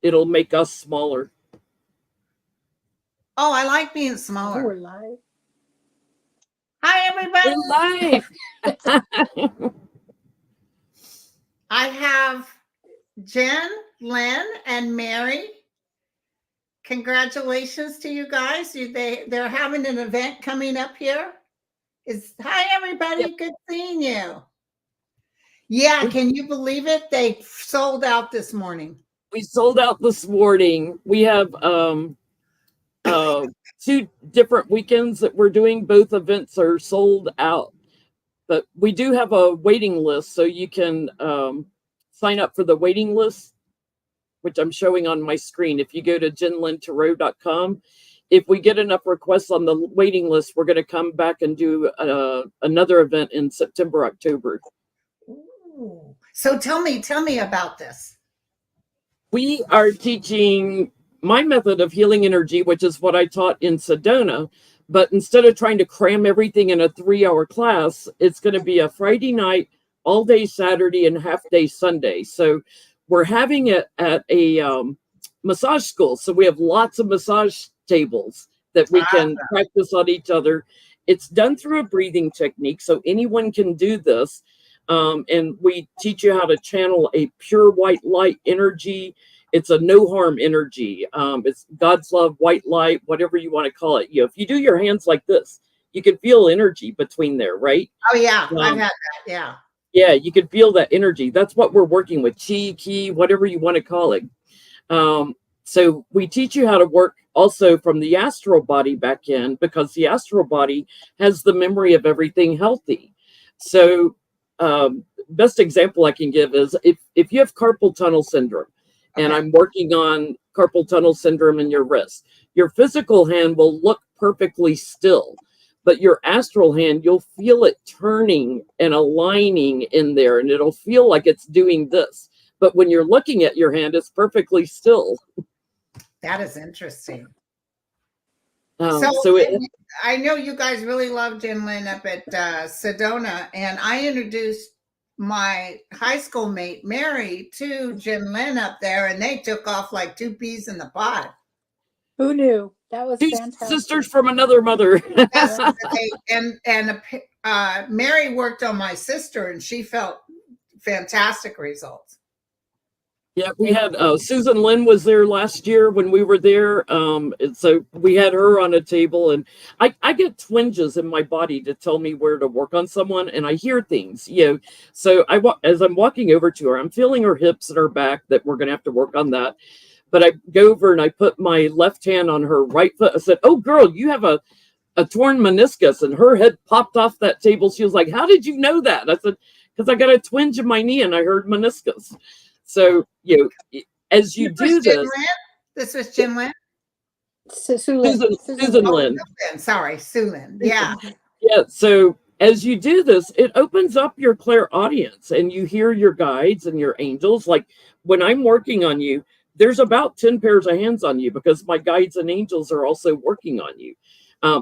it'll make us smaller. Oh, I like being Oh, smaller. we're live. Hi, everybody. We're live. I have Jenn, Lynn, and Mary. Congratulations to you guys. They're having an event coming up here. Hi, everybody. Yep. Good seeing you. Yeah, can you believe it? They sold out this morning. We sold out this morning. We have 2 different weekends that we're doing. Both events are sold out, but we do have a waiting list, so you can sign up for the waiting list, which I'm showing on my screen. If you go to jenlyntarot.com, if we get enough requests on the waiting list, we're going to come back and do another event in September, October. Ooh. So tell me about this. We are teaching my method of healing energy, which is what I taught in Sedona. But instead of trying to cram everything in a 3-hour class, it's going to be a Friday night, all day Saturday, and half day Sunday. So we're having it at a massage school. So we have lots of massage tables that we can practice on each other. It's done through a breathing technique, so anyone can do this. And we teach you how to channel a pure white light energy. It's a no harm energy. It's God's love, white light, whatever you want to call it. If you do your hands like this, you can feel energy between there, right? Oh yeah, I've had that. Yeah. Yeah, you can feel that energy. That's what we're working with. Chi, ki, whatever you want to call it. So we teach you how to work also from the astral body back in, because the astral body has the memory of everything healthy. So best example I can give is if you have carpal tunnel syndrome, and I'm working on carpal tunnel syndrome in your wrist, your physical hand will look perfectly still, but your astral hand, you'll feel it turning and aligning in there, and it'll feel like it's doing this. But when you're looking at your hand, it's perfectly still. That is interesting. So I know you guys really love Jenn Lynn up at Sedona, and I introduced my high school mate Mary to Jenn Lynn up there, and they took off like 2 peas in the pod. Who knew? That was 2 fantastic. sisters from another mother. Yes, and Mary worked on my sister, and she felt fantastic results. Yeah, we had Susan Lynn was there last year when we were there. And so we had her on a table, and I get twinges in my body to tell me where to work on someone, and I hear things, So as I'm walking over to her, I'm feeling her hips and her back, that we're going to have to work on that. But I go over and I put my left hand on her right foot. I said, "Oh, girl, you have a torn meniscus," and her head popped off that table. She was like, "How did you know that?" I said, "Because I got a twinge in my knee and I heard meniscus." So, as you do this was Jenn Lynn? Susan Lynn. Sorry, Sue Lynn. Yeah. Yeah. So as you do this, it opens up your clairaudience, and you hear your guides and your angels. Like when I'm working on you, there's about 10 pairs of hands on you, because my guides and angels are also working on you.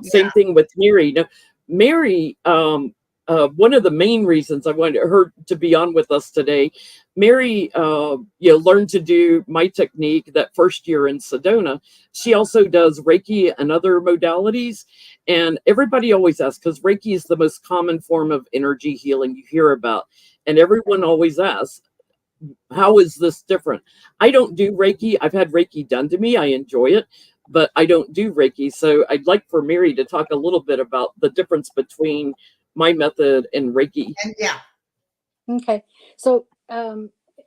Same thing with Mary. Now, Mary, one of the main reasons I wanted her to be on with us today, Mary, learned to do my technique that first year in Sedona. She also does Reiki and other modalities. And everybody always asks, because Reiki is the most common form of energy healing you hear about. And everyone always asks, how is this different? I don't do Reiki. I've had Reiki done to me. I enjoy it, but I don't do Reiki. So I'd like for Mary to talk a little bit about the difference between my method and Reiki. Yeah. Okay. So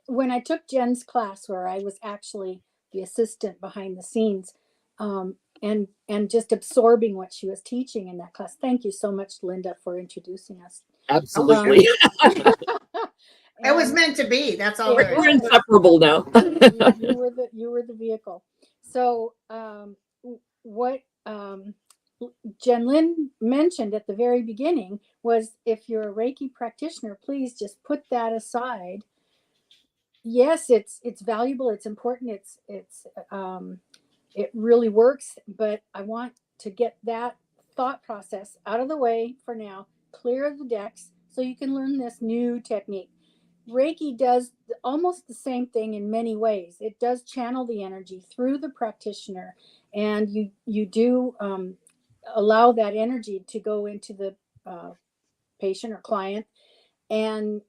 when I took Jen's class, where I was actually the assistant behind the scenes, and just absorbing what she was teaching in that class. Thank you so much, Linda, for introducing us. Absolutely. It was meant to be. That's all. We're inseparable now. You were the vehicle. So what Jenn Lynn mentioned at the very beginning was, if you're a Reiki practitioner, please just put that aside. Yes, it's valuable, it's important, it really works, but I want to get that thought process out of the way for now, clear the decks, so you can learn this new technique. Reiki does almost the same thing in many ways. It does channel the energy through the practitioner, and you do allow that energy to go into the patient or client, and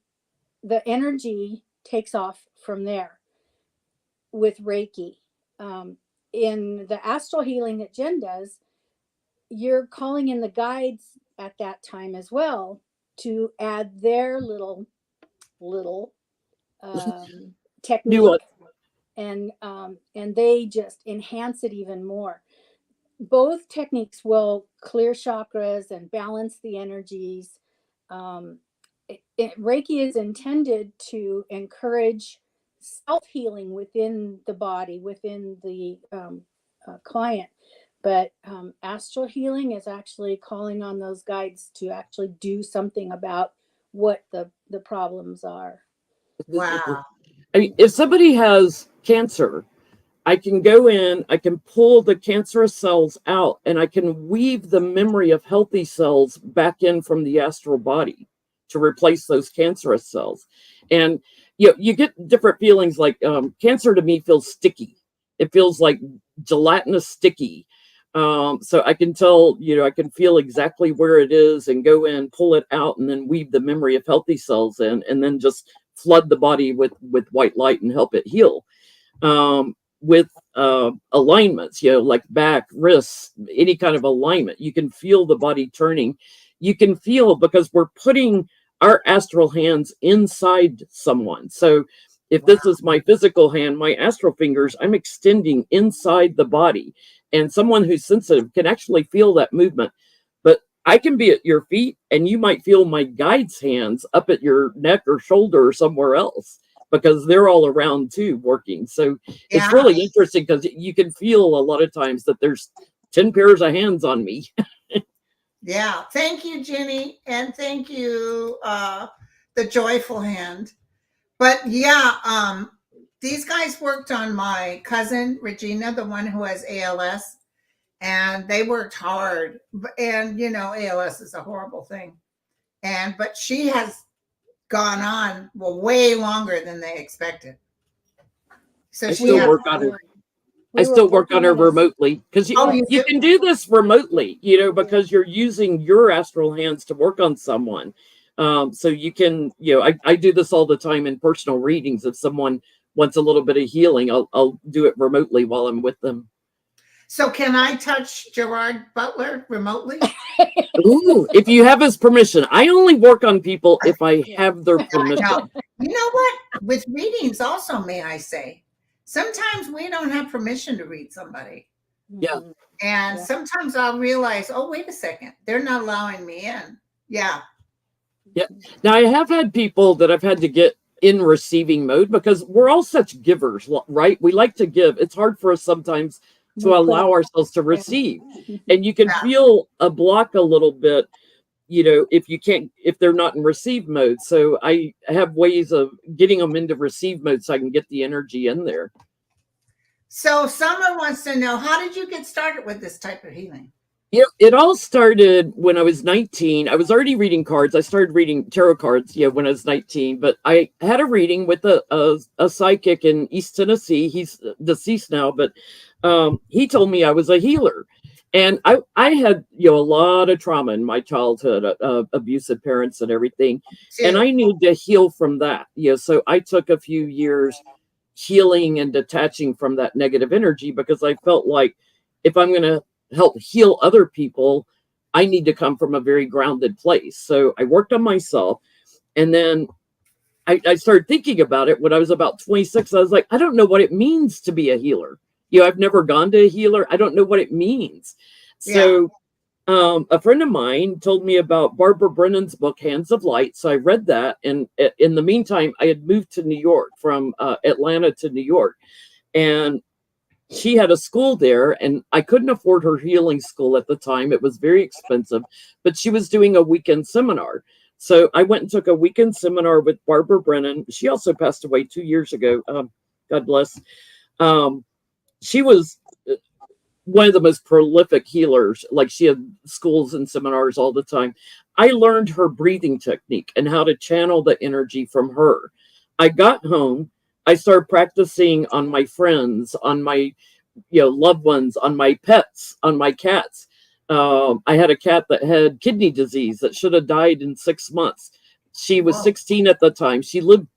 the energy takes off from there with Reiki. In the astral healing that Jen does, you're calling in the guides at that time as well to add their little technique, and they just enhance it even more. Both techniques will clear chakras and balance the energies. Reiki is intended to encourage self-healing within the body, within the client. But astral healing is actually calling on those guides to actually do something about what the problems are. Wow. I mean, if somebody has cancer, I can go in, I can pull the cancerous cells out, and I can weave the memory of healthy cells back in from the astral body to replace those cancerous cells. And you get different feelings. Like cancer to me feels sticky. It feels like gelatinous sticky. So I can tell, I can feel exactly where it is and go in, pull it out, and then weave the memory of healthy cells in, and then just flood the body with white light and help it heal. With alignments, like back, wrists, any kind of alignment, you can feel the body turning. You can feel, because we're putting our astral hands inside someone. So if this is my physical hand, my astral fingers, I'm extending inside the body. And someone who's sensitive can actually feel that movement. But I can be at your feet, and you might feel my guide's hands up at your neck or shoulder or somewhere else, because they're all around too working. So it's really interesting, because you can feel a lot of times that there's 10 pairs of hands on me. Yeah. Thank you, Jenny. And thank you, the joyful hand. But yeah, these guys worked on my cousin, Regina, the one who has ALS, and they worked hard. And, ALS is a horrible thing. But she has gone on way longer than they expected. So I still work on her. I still work on her remotely, because you can do this remotely, because you're using your astral hands to work on someone. So you can, I do this all the time in personal readings. If someone wants a little bit of healing, I'll do it remotely while I'm with them. So can I touch Gerard Butler remotely? Ooh, if you have his permission. I only work on people if I have their permission. You know what? With readings also, may I say, sometimes we don't have permission to read somebody. Yeah. And sometimes I'll realize, oh, wait a second, they're not allowing me in. Yeah. Yeah. Now, I have had people that I've had to get in receiving mode, because we're all such givers, right? We like to give. It's hard for us sometimes to allow ourselves to receive. And you can feel a block a little bit, if they're not in receive mode. So I have ways of getting them into receive mode so I can get the energy in there. So Summer wants to know, how did you get started with this type of healing? It all started when I was 19. I was already reading cards. I started reading tarot cards, when I was 19. But I had a reading with a psychic in East Tennessee. He's deceased now, but he told me I was a healer. And I had, a lot of trauma in my childhood, abusive parents and everything. And I needed to heal from that. So I took a few years healing and detaching from that negative energy, because I felt like if I'm going to help heal other people, I need to come from a very grounded place. So I worked on myself, and then I started thinking about it when I was about 26. I was like, I don't know what it means to be a healer. I've never gone to a healer. I don't know what it means. So a friend of mine told me about Barbara Brennan's book, Hands of Light. So I read that. And in the meantime, I had moved to New York, from Atlanta to New York. And she had a school there, and I couldn't afford her healing school at the time. It was very expensive, but she was doing a weekend seminar. So I went and took a weekend seminar with Barbara Brennan. She also passed away 2 years ago. God bless. She was one of the most prolific healers. Like, she had schools and seminars all the time. I learned her breathing technique and how to channel the energy from her. I got home, I started practicing on my friends, on my loved ones, on my pets, on my cats. I had a cat that had kidney disease that should have died in 6 months. She was 16 at the time. She lived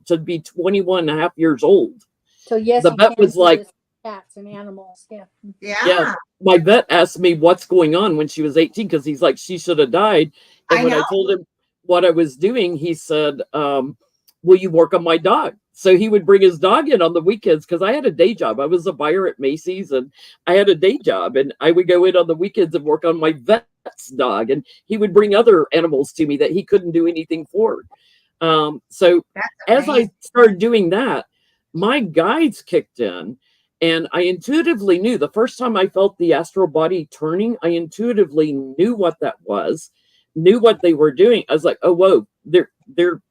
to be 21 and a half years old. So yes, The you vet can was do like, this with cats and animals. Yeah. Yeah. my vet asked me what's going on when she was 18, because he's like, she should have died. And I when I know. told him what I was doing, he said, will you work on my dog? So he would bring his dog in on the weekends, because I had a day job. I was a buyer at Macy's, and I had a day job, and I would go in on the weekends and work on my vet's dog, and he would bring other animals to me that he couldn't do anything for. So That's as amazing. I started doing that, my guides kicked in, and I intuitively knew the first time I felt the astral body turning, I intuitively knew what that was, knew what they were doing. I was like, oh, whoa, they're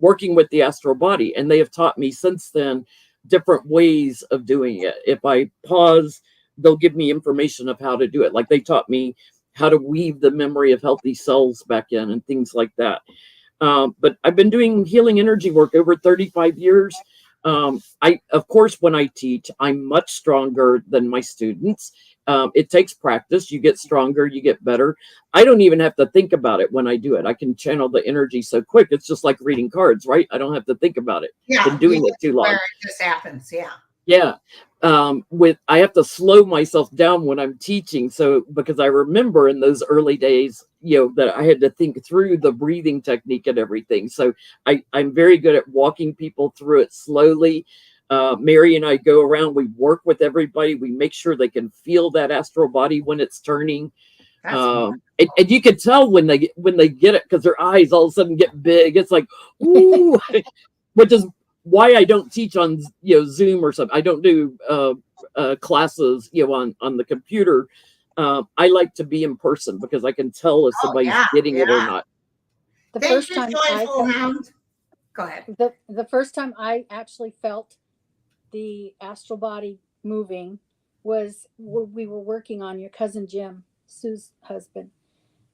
working with the astral body. And they have taught me since then different ways of doing it. If I pause, they'll give me information of how to do it. Like they taught me how to weave the memory of healthy cells back in and things like that. But I've been doing healing energy work over 35 years. Of course, when I teach, I'm much stronger than my students. It takes practice. You get stronger, you get better. I don't even have to think about it when I do it. I can channel the energy so quick. It's just like reading cards, right? I don't have to think about it. Yeah. Been doing it too long. Where it just happens. Yeah. Yeah. I have to slow myself down when I'm teaching. So, because I remember in those early days, that I had to think through the breathing technique and everything. So I'm very good at walking people through it slowly. Mary and I go around, we work with everybody. We make sure they can feel that astral body when it's turning. And you can tell when they get it, because their eyes all of a sudden get big. It's like, ooh, which is why I don't teach on Zoom or something. I don't do classes on the computer. I like to be in person, because I can tell if somebody's getting it or not. The Thank first you, time Joyful Hound. Go ahead. the first time I actually felt the astral body moving was we were working on your cousin Jim, Sue's husband,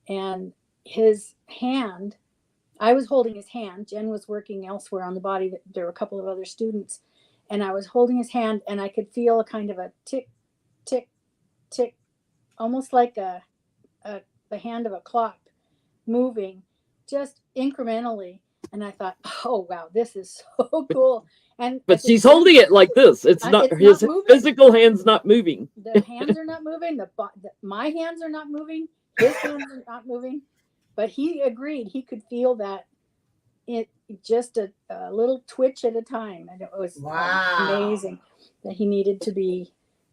and his hand. I was holding his hand. Jen was working elsewhere on the body. There were a couple of other students, and I was holding his hand, and I could feel a kind of a tick, tick, tick, almost like the hand of a clock moving, just incrementally. And I thought, oh wow, this is so cool. But she's holding it like this. It's not his moving. physical hand's not moving. The hands are not moving. My hands are not moving. His hands are not moving. But he agreed. He could feel that it just a little twitch at a time, and it was amazing that he needed to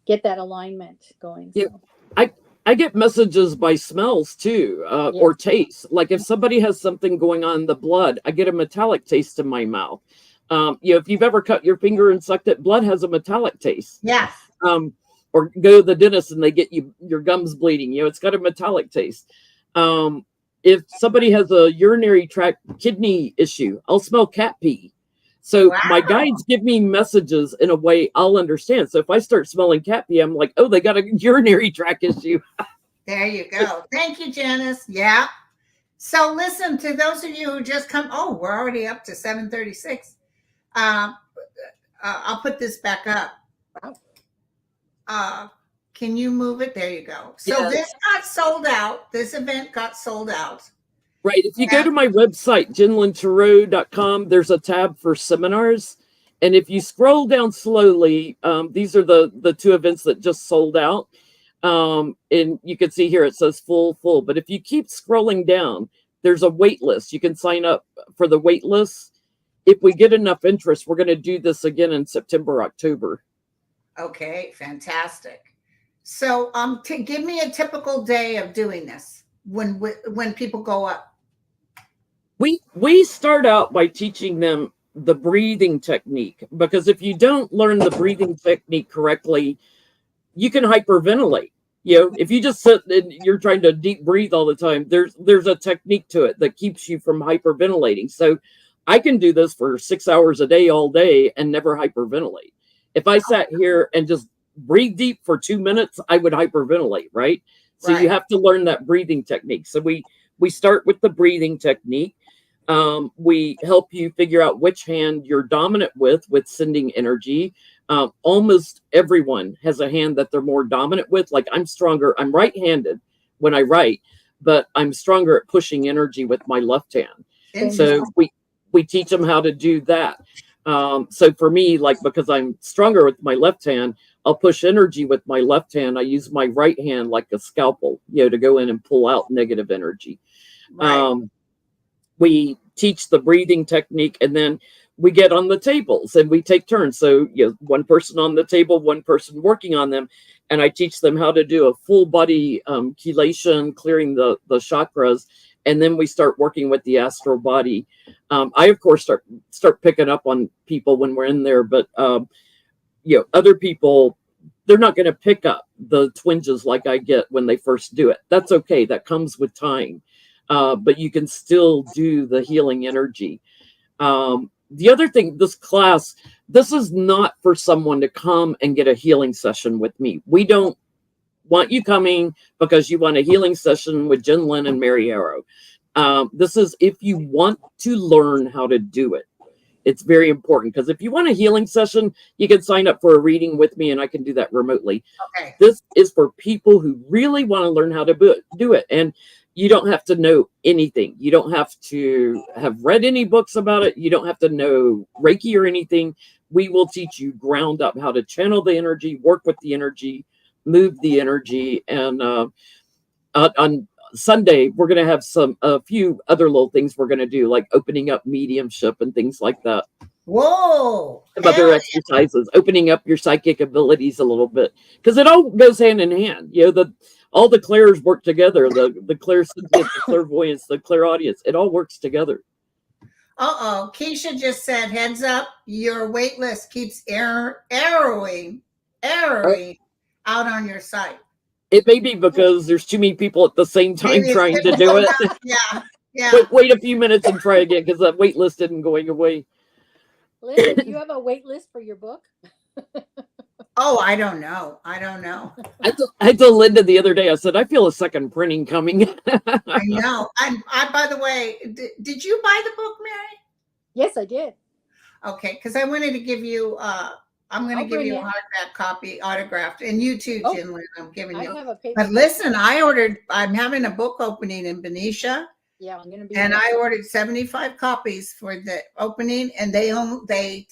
get that alignment going. Yeah, so. I get messages by smells too, or taste. Like if somebody has something going on in the blood, I get a metallic taste in my mouth. If you've ever cut your finger and sucked it, blood has a metallic taste. Yes. Or go to the dentist and they get your gums bleeding. It's got a metallic taste. If somebody has a urinary tract kidney issue, I'll smell cat pee. So my guides give me messages in a way I'll understand. So if I start smelling cat pee, I'm like, oh, they got a urinary tract issue. There you go. Thank you, Janice. Yeah. So listen, to those of you who just come, we're already up to 7:36. I'll put this back up. Can you move it? There you go. So this got sold out. This event got sold out. Right. If you go to my website, jenlyntarot.com, there's a tab for seminars. And if you scroll down slowly, these are the two events that just sold out. And you can see here, it says full. But if you keep scrolling down, there's a wait list. You can sign up for the wait list. If we get enough interest, we're going to do this again in September, October. Okay, fantastic. So give me a typical day of doing this when people go up. We start out by teaching them the breathing technique, because if you don't learn the breathing technique correctly, you can hyperventilate. If you just sit and you're trying to deep breathe all the time, there's a technique to it that keeps you from hyperventilating. So I can do this for 6 hours a day, all day, and never hyperventilate. If I sat here and just breathe deep for 2 minutes, I would hyperventilate, right? So you have to learn that breathing technique. So we start with the breathing technique. We help you figure out which hand you're dominant with sending energy. Almost everyone has a hand that they're more dominant with. Like I'm stronger, I'm right-handed when I write, but I'm stronger at pushing energy with my left hand. So we teach them how to do that. So for me, like because I'm stronger with my left hand, I'll push energy with my left hand. I use my right hand like a scalpel, to go in and pull out negative energy. Right. We teach the breathing technique, and then we get on the tables and we take turns. So one person on the table, one person working on them, and I teach them how to do a full body chelation, clearing the chakras, and then we start working with the astral body. I of course start picking up on people when we're in there, but other people, they're not going to pick up the twinges like I get when they first do it. That's okay. That comes with time. But you can still do the healing energy. The other thing, this class, this is not for someone to come and get a healing session with me. We don't want you coming because you want a healing session with Jenn, Lynn, and Mary Haro. This is if you want to learn how to do it. It's very important, because if you want a healing session, you can sign up for a reading with me and I can do that remotely. Okay. This is for people who really want to learn how to do it. And you don't have to know anything. You don't have to have read any books about it. You don't have to know Reiki or anything. We will teach you ground up how to channel the energy, work with the energy, move the energy. And on Sunday, we're going to have a few other little things we're going to do, like opening up mediumship and things like that. Whoa. Some other exercises, opening up your psychic abilities a little bit, because it all goes hand in hand. All the clairs work together. The clairsentient, the clairvoyance, the clairaudience, it all works together. Keisha just said, heads up, your wait list keeps arrowing out on your site. It may be because there's too many people at the same time trying to do it. Yeah. Wait a few minutes and try again, because that wait list isn't going away. Lynn, do you have a wait list for your book? Oh, I don't know. I told Linda the other day, I said, I feel a second printing coming. I know. I by the way, did you buy the book, Mary? Yes, I did. Okay, because I wanted to give you I'm going to give you a hardback copy, autographed, and you too, Jenn Lynn. I'm giving you. I have a paper. But listen, I'm having a book opening in Benicia. Yeah, I'm going to be. And I ordered 75 copies for the opening, and they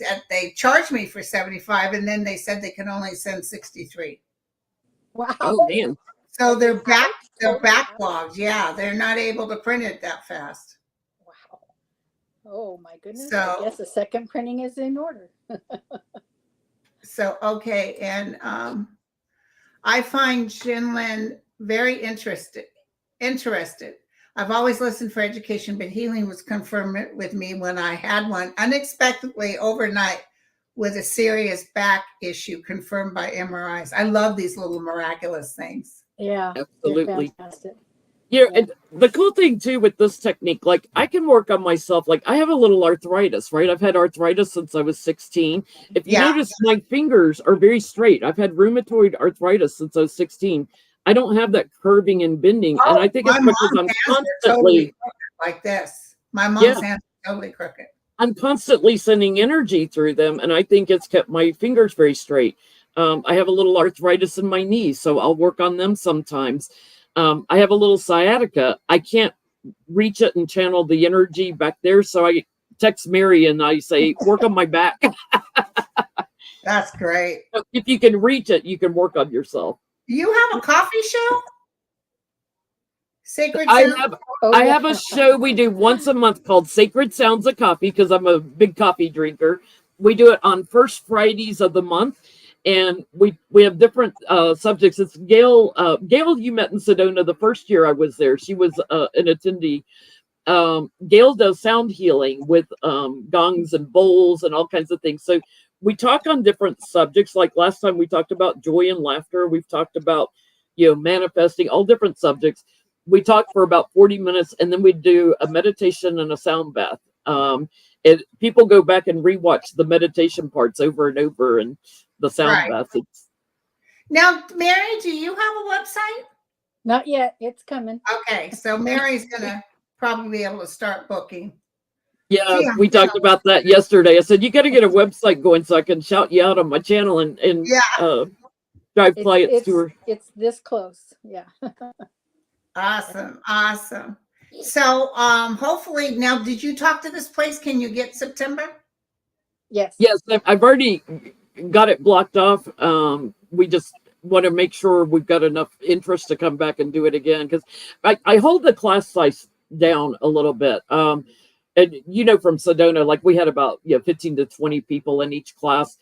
charged me for 75, and then they said they can only send 63. Wow. Oh man. So they're backlogged. Yeah, they're not able to print it that fast. Wow. Oh my goodness. So, I guess the second printing is in order. So, okay. And I find Jenn Lynn very interested. I've always listened for education, but healing was confirmed with me when I had one unexpectedly overnight with a serious back issue confirmed by MRIs. I love these little miraculous things. Yeah. Absolutely. Fantastic. And the cool thing too with this technique, like I can work on myself. Like I have a little arthritis, right? I've had arthritis since I was 16. If you notice, my fingers are very straight. I've had rheumatoid arthritis since I was 16. I don't have that curving and bending. And I think it's because I'm constantly like this. My mom's hands are totally crooked. I'm constantly sending energy through them. And I think it's kept my fingers very straight. I have a little arthritis in my knees, so I'll work on them sometimes. I have a little sciatica. I can't reach it and channel the energy back there. So I text Mary and I say, work on my back. That's great. So if you can reach it, you can work on yourself. You have a coffee show? Sacred Sounds? Oh, I have a show we do once a month called Sacred Sounds of Coffee, because I'm a big coffee drinker. We do it on first Fridays of the month. And we have different subjects. It's Gail. Gail, you met in Sedona the first year I was there. She was an attendee. Gail does sound healing with gongs and bowls and all kinds of things. So we talk on different subjects. Like last time we talked about joy and laughter. We've talked about, manifesting, all different subjects. We talk for about 40 minutes, and then we do a meditation and a sound bath. People go back and rewatch the meditation parts over and over, and the sound bath. Now, Mary, do you have a website? Not yet. It's coming. Okay, so Mary's gonna probably be able to start booking. Yeah, See, I'm we talked about that yesterday. I said you got to get a website going so I can shout you out on my channel and yeah, drive It's clients to her. it's this close. Yeah. awesome, awesome. So, hopefully, now, did you talk to this place? Can you get September? Yes. Yes, I've already got it blocked off. We just want to make sure we've got enough interest to come back and do it again because I hold the class size down a little bit. And from Sedona, like we had about 15 to 20 people in each class.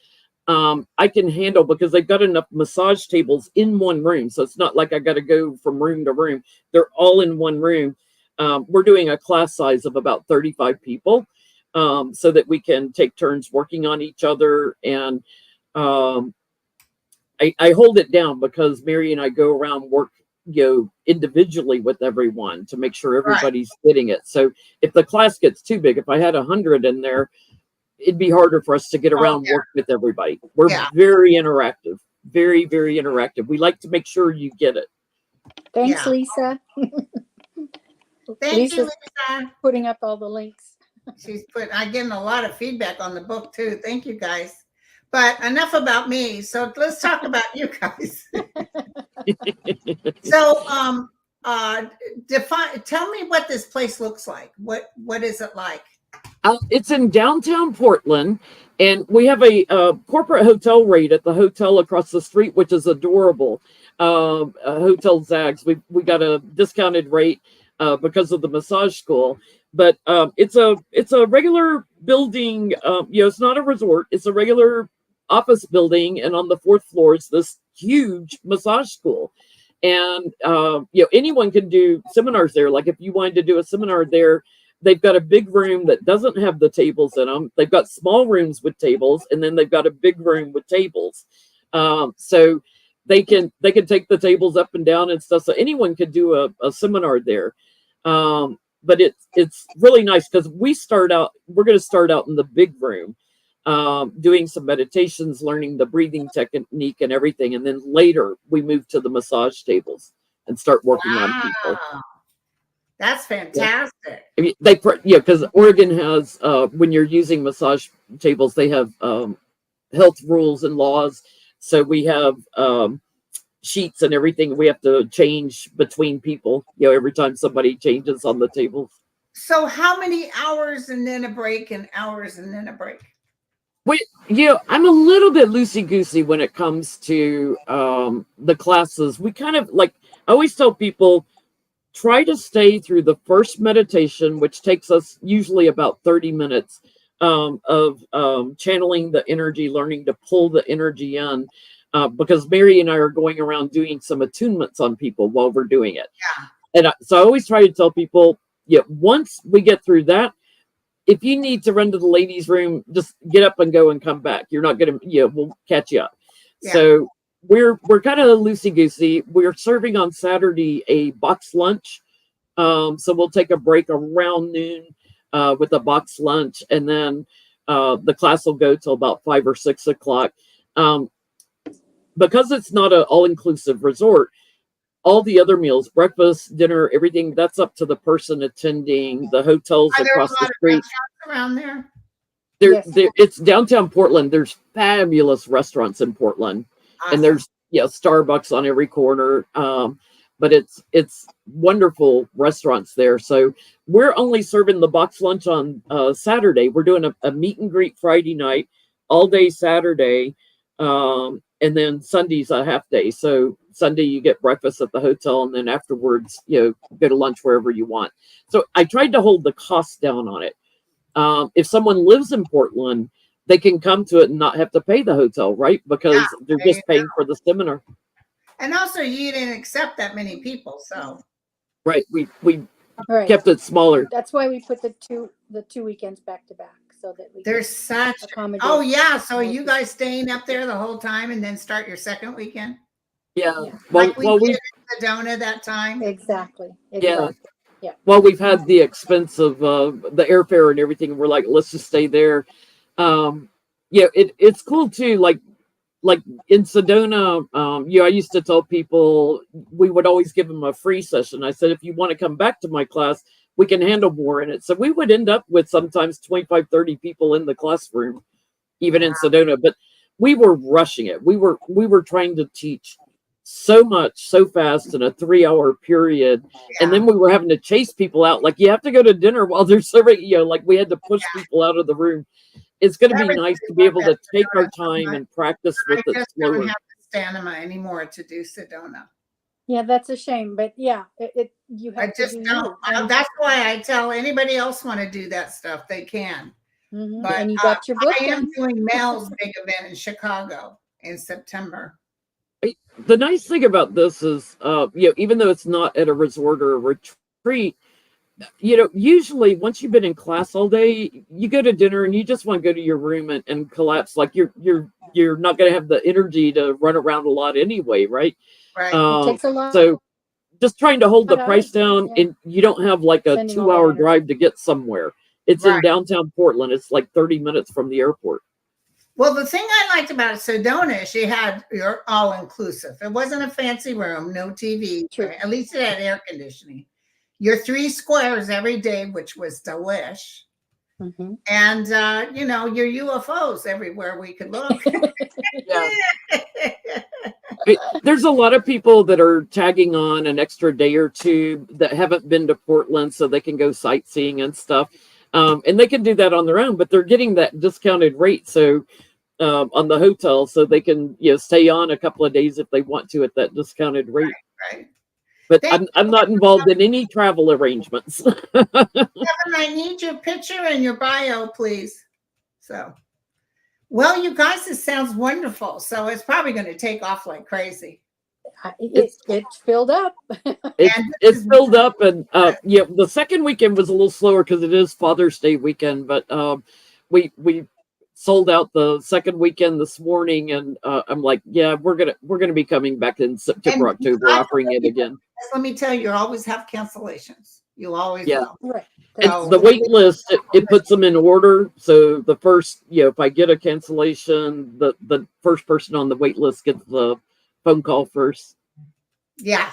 I can handle because they've got enough massage tables in one room, so it's not like I got to go from room to room. They're all in one room. We're doing a class size of about 35 people. So that we can take turns working on each other. And I hold it down because Mary and I go around work, individually with everyone to make sure Right. everybody's getting it. So if the class gets too big, if I had 100 in there, it'd be harder for us to get around yeah. work with everybody. We're Yeah. very interactive, very, very interactive. We like to make sure you get it. Thanks, Yeah. Lisa. Thank you, Lisa's Lisa. putting up all the links. I'm getting a lot of feedback on the book too. Thank you, guys. But enough about me. So let's talk about you guys. So, tell me what this place looks like. What is it like? It's in downtown Portland, and we have a corporate hotel rate at the hotel across the street, which is adorable. Hotel Zags. We got a discounted rate because of the massage school, but it's a regular building. It's not a resort. It's a regular office building, and on the fourth floor is this huge massage school. And anyone can do seminars there. Like if you wanted to do a seminar there, they've got a big room that doesn't have the tables in them. They've got small rooms with tables, and then they've got a big room with tables. So they can take the tables up and down and stuff. So anyone could do a seminar there. But it's really nice because we're going to start out in the big room, doing some meditations, learning the breathing technique and everything. And then later we move to the massage tables and start working on people. That's fantastic. I mean, because Oregon has when you're using massage tables, they have health rules and laws. So we have sheets and everything we have to change between people. Every time somebody changes on the tables. So how many hours and then a break, and hours and then a break? I'm a little bit loosey goosey when it comes to the classes. We kind of I always tell people, try to stay through the first meditation, which takes us usually about 30 minutes of channeling the energy, learning to pull the energy in, because Mary and I are going around doing some attunements on people while we're doing it. Yeah. And so I always try to tell people, once we get through that, if you need to run to the ladies' room, just get up and go and come back. You're not going to, we'll catch you up. Yeah. So we're kind of loosey goosey. We're serving on Saturday a box lunch. So we'll take a break around noon with a box lunch, and then the class will go till about 5 or 6 o'clock. Because it's not an all-inclusive resort, all the other meals, breakfast, dinner, everything, that's up to the person attending. The hotels across the street. Around there? It's downtown Portland. There's fabulous restaurants in Portland. Awesome. And there's Starbucks on every corner. But it's wonderful restaurants there. So we're only serving the box lunch on Saturday. We're doing a meet and greet Friday night, all day Saturday. And then Sunday's a half day. So Sunday you get breakfast at the hotel, and then afterwards, go to lunch wherever you want. So I tried to hold the cost down on it. If someone lives in Portland, they can come to it and not have to pay the hotel, right? Because they're just paying for the seminar. And also, you didn't accept that many people, so right. We kept it smaller. That's why we put the two weekends back to back, so that we there's such accommodate. Oh yeah, so you guys staying up there the whole time and then start your second weekend? Yeah. Like we did in Sedona that time. Exactly. Yeah. Well, we've had the expense of the airfare and everything. We're like, let's just stay there. It's cool too. Like in Sedona, I used to tell people we would always give them a free session. I said, if you want to come back to my class, we can handle more in it. So we would end up with sometimes 25, 30 people in the classroom, even in Sedona, but we were rushing it. We were trying to teach so much so fast in a 3-hour period. And then we were having to chase people out. Like, you have to go to dinner while they're serving, like we had to push people out of the room. It's going to be nice to be able to take our time and practice with it slower. I don't have the stamina anymore to do Sedona. Yeah, that's a shame, but yeah, you have I just to do don't. you. That's why I tell anybody else want to do that stuff, they can. But and you got your book. I am doing Mel's big event in Chicago in September. The nice thing about this is, even though it's not at a resort or a retreat, usually once you've been in class all day, you go to dinner and you just want to go to your room and collapse. Like you're not going to have the energy to run around a lot anyway, right? Right. It takes a lot. So just trying to hold the price down, and you don't have like a Spending 2-hour drive to get somewhere. It's in downtown Portland. It's like 30 minutes from the airport. Well, the thing I liked about Sedona is she had your all-inclusive. It wasn't a fancy room, no TV. True. At least it had air conditioning. Your 3 squares every day, which was delish. And, your UFOs everywhere we could look. There's a lot of people that are tagging on an extra day or two that haven't been to Portland so they can go sightseeing and stuff. And they can do that on their own, but they're getting that discounted rate. So on the hotel, so they can, stay on a couple of days if they want to at that discounted rate. Right. But I'm not involved in any travel arrangements. Kevin, I need your picture and your bio, please. So, well, you guys, this sounds wonderful. So it's probably going to take off like crazy. It's filled up. It's filled up, and the second weekend was a little slower because it is Father's Day weekend. But we sold out the second weekend this morning, and I'm like, we're gonna be coming back in September, October, offering it again. Let me tell you always have cancellations. You always will. Right. So, the wait list, it puts them in order. So the first, if I get a cancellation, the first person on the wait list gets the phone call first. Yeah.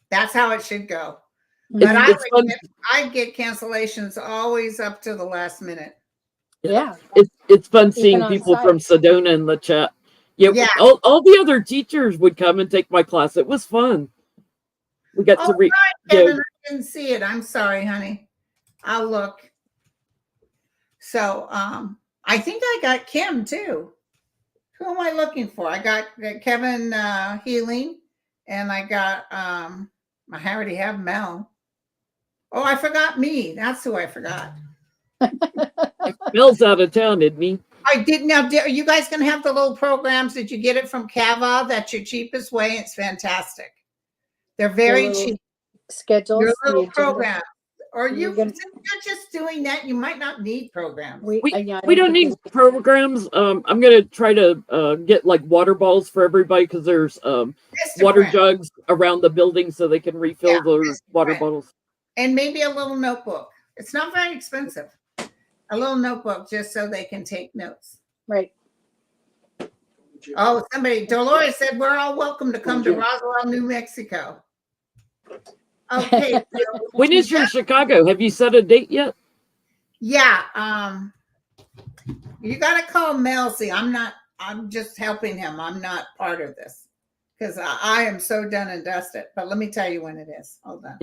That's how it should go. But I get cancellations always up to the last minute. Yeah. It's fun seeing people from Sedona in the chat. All the other teachers would come and take my class. It was fun. We got to read. Kevin, I didn't see it. I'm sorry, honey. I'll look. So I think I got Kim too. Who am I looking for? I got Kevin Healing, and I got I already have Mel. Oh, I forgot me. That's who I forgot. Mel's out of town, isn't he? I did. Now, are you guys going to have the little programs? Did you get it from Cava? That's your cheapest way. It's fantastic. They're very cheap. Schedules. Your little program. Or you're just doing that. You might not need programs. We don't need programs. I'm going to try to get like water balls for everybody because there's water jugs around the building so they can refill those water bottles. And maybe a little notebook. It's not very expensive. A little notebook just so they can take notes. Right. Oh, Dolores said we're all welcome to come to Roswell, New Mexico. Okay. When is your Chicago? Have you set a date yet? Yeah. You got to call Mel. See, I'm just helping him. I'm not part of this because I am so done and dusted. But let me tell you when it is. Hold on.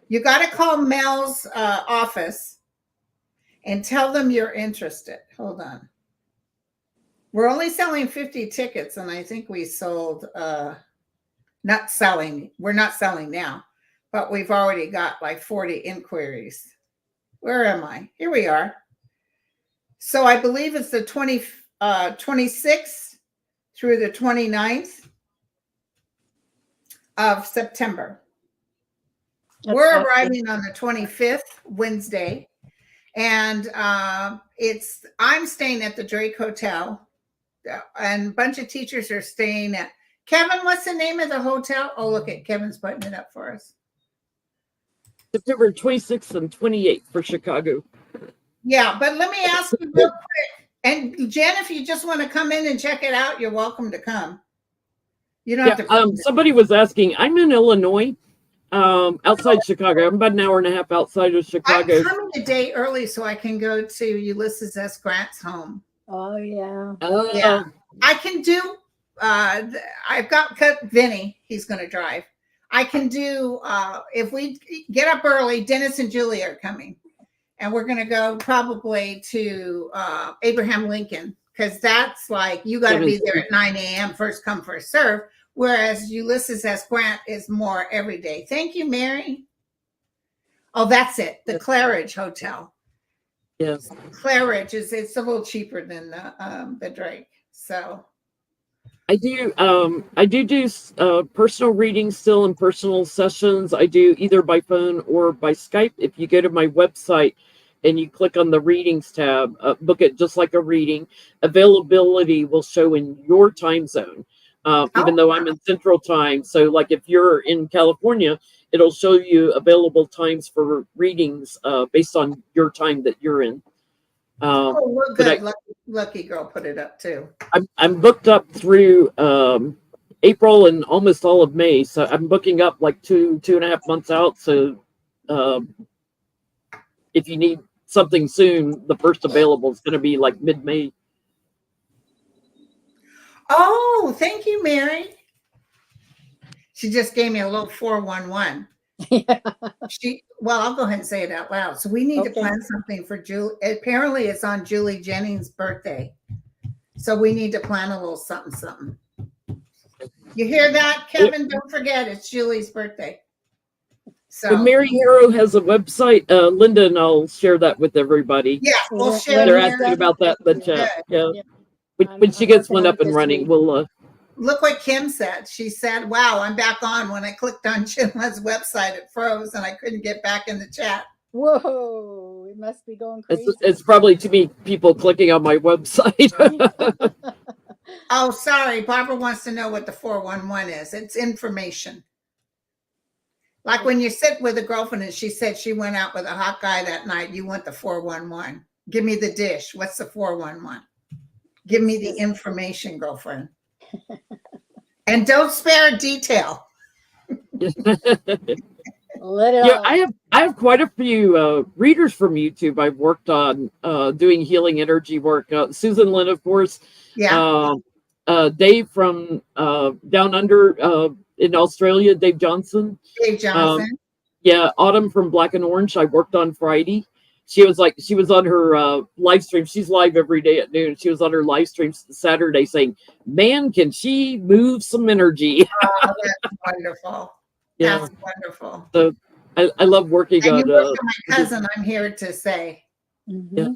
You got to call Mel's office and tell them you're interested. Hold on. We're only selling 50 tickets, and I think we sold, not selling. We're not selling now, but we've already got like 40 inquiries. Where am I? Here we are. So I believe it's the 26th through the 29th of September. We're arriving on the 25th, Wednesday, and I'm staying at the Drake Hotel, and a bunch of teachers are staying at. Kevin, what's the name of the hotel? Oh, look at Kevin's putting it up for us. September 26th and 28th for Chicago. Yeah, but let me ask you real quick. And Jen, if you just want to come in and check it out, you're welcome to come. You don't have to. Somebody was asking. I'm in Illinois. Outside Chicago. I'm about an hour and a half outside of I'm Chicago. coming a day early so I can go to Ulysses S. Grant's home. Oh yeah. Yeah. I can do I've got Vinny, he's gonna drive. I can do if we get up early, Dennis and Julie are coming. And we're gonna go probably to Abraham Lincoln, because that's like you gotta be there at 9 a.m. first come, first serve. Whereas Ulysses S. Grant is more every day. Thank you, Mary. Oh, that's it. The Claridge Hotel. Yes. Claridge it's a little cheaper than the Drake. So I do personal readings still in personal sessions. I do either by phone or by Skype. If you go to my website and you click on the readings tab, book it just like a reading. Availability will show in your time zone. Even though I'm in Central Time. So like if you're in California, it'll show you available times for readings based on your time that you're in. we're good. Lucky girl put it up too. I'm booked up through April and almost all of May. So I'm booking up like 2.5 months out. So if you need something soon, the first available is going to be like mid-May. Oh, thank you, Mary. She just gave me a little 411. Yeah. Well, I'll go ahead and say it out loud. So we need to plan something for Julie. Apparently it's on Julie Jennings' birthday. So we need to plan a little something. You hear that, Kevin? Don't forget, it's Julie's birthday. So Mary Haro has a website. Linda and I'll share that with everybody. Yeah, we'll share. They're asking about that in the chat. Yeah. When she gets one up and running, we'll look what Kim said. She said, wow, I'm back on. When I clicked on Chinla's website, it froze and I couldn't get back in the chat. Whoa, it must be going crazy. It's probably too many people clicking on my website. Oh, sorry. Barbara wants to know what the 411 is. It's information. Like when you sit with a girlfriend and she said she went out with a hot guy that night, you want the 411. Give me the dish. What's the 411? Give me the information, girlfriend. And don't spare detail. Let it out. I have quite a few readers from YouTube I've worked on doing healing energy work. Susan Lynn, of course. Yeah. Dave from down under in Australia, Dave Johnson. Dave Johnson. Yeah, Autumn from Black and Orange. I worked on Friday. She was on her live stream. She's live every day at noon. She was on her live stream Saturday saying, man, can she move some energy? Oh, that's wonderful. Yeah. That's wonderful. So I love working and on you work for my cousin, I'm here to say. Mm-hmm. Yeah.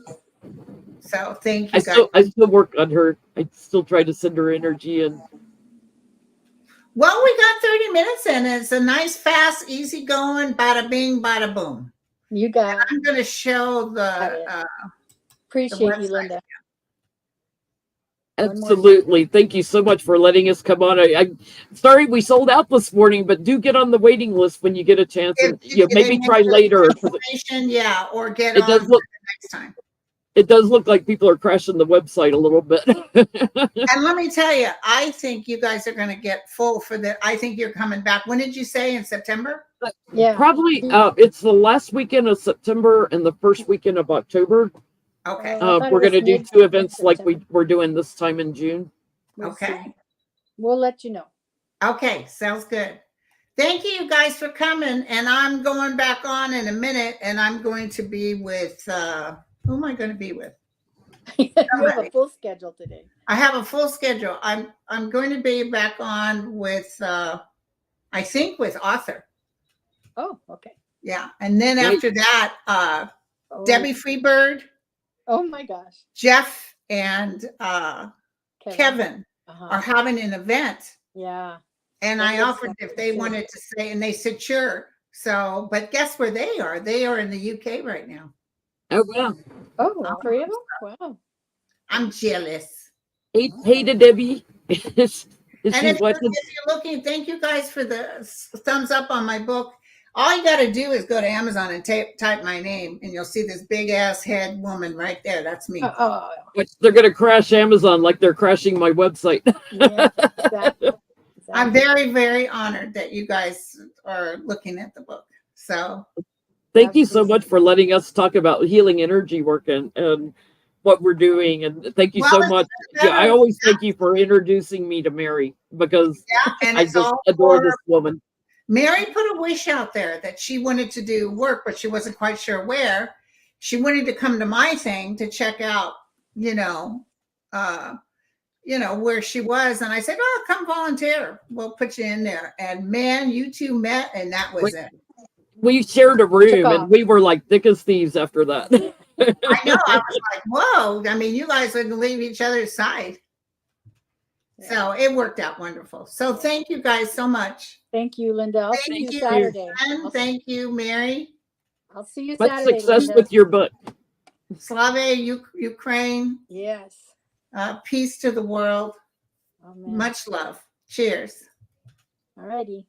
So thank you, guys. I still work on her. I still try to send her energy in. Well, we got 30 minutes in. It's a nice, fast, easy going, bada bing, bada boom. You got it. I'm going to show the appreciate you, Linda. Absolutely. Thank you so much for letting us come on. I'm sorry we sold out this morning, but do get on the waiting list when you get a chance. And maybe try later. Yeah, or get on next time. It does look like people are crashing the website a little bit. And let me tell you, I think you guys are going to get full for that. I think you're coming back. When did you say? In September? Yeah. Probably it's the last weekend of September and the first weekend of October. Okay. We're going to do 2 events like we're doing this time in June. Okay. We'll let you know. Okay. Sounds good. Thank you guys for coming. And I'm going back on in a minute and I'm going to be with, who am I going to be with? You have a full schedule today. I have a full schedule. I'm going to be back on with, I think with Author. Oh, okay. Yeah. And then after that, Debbie Freebird. Oh my gosh. Jeff and Kevin are having an event. Yeah. And I offered if they wanted to say, and they said, sure. So, but guess where they are? They are in the UK right now. Oh, wow. Oh, all 3 of them? Wow. I'm jealous. Hey to Debbie. If you're looking, thank you guys for the thumbs up on my book. All you got to do is go to Amazon and type my name, and you'll see this big ass head woman right there. That's me. They're going to crash Amazon like they're crashing my website. Yeah, exactly. I'm very, very honored that you guys are looking at the book. So Thank you so much for letting us talk about healing energy work and what we're doing. And thank you so much. Yeah, I always thank you for introducing me to Mary, because and I it's just all adore this woman. Mary put a wish out there that she wanted to do work, but she wasn't quite sure where. She wanted to come to my thing to check out, where she was. And I said, oh, come volunteer. We'll put you in there. And man, you two met, and that was it. We shared a room and we were like thick as thieves after that. I know. I was like, whoa. I mean, you guys wouldn't leave each other's side. So it worked out wonderful. So thank you guys so much. Thank you, Linda. I'll see you Saturday. Thank you, Mary. I'll see you Much Saturday. success Linda. with your book. Slava, Ukraine. Yes. Peace to the world. Amen. Much love. Cheers. All righty.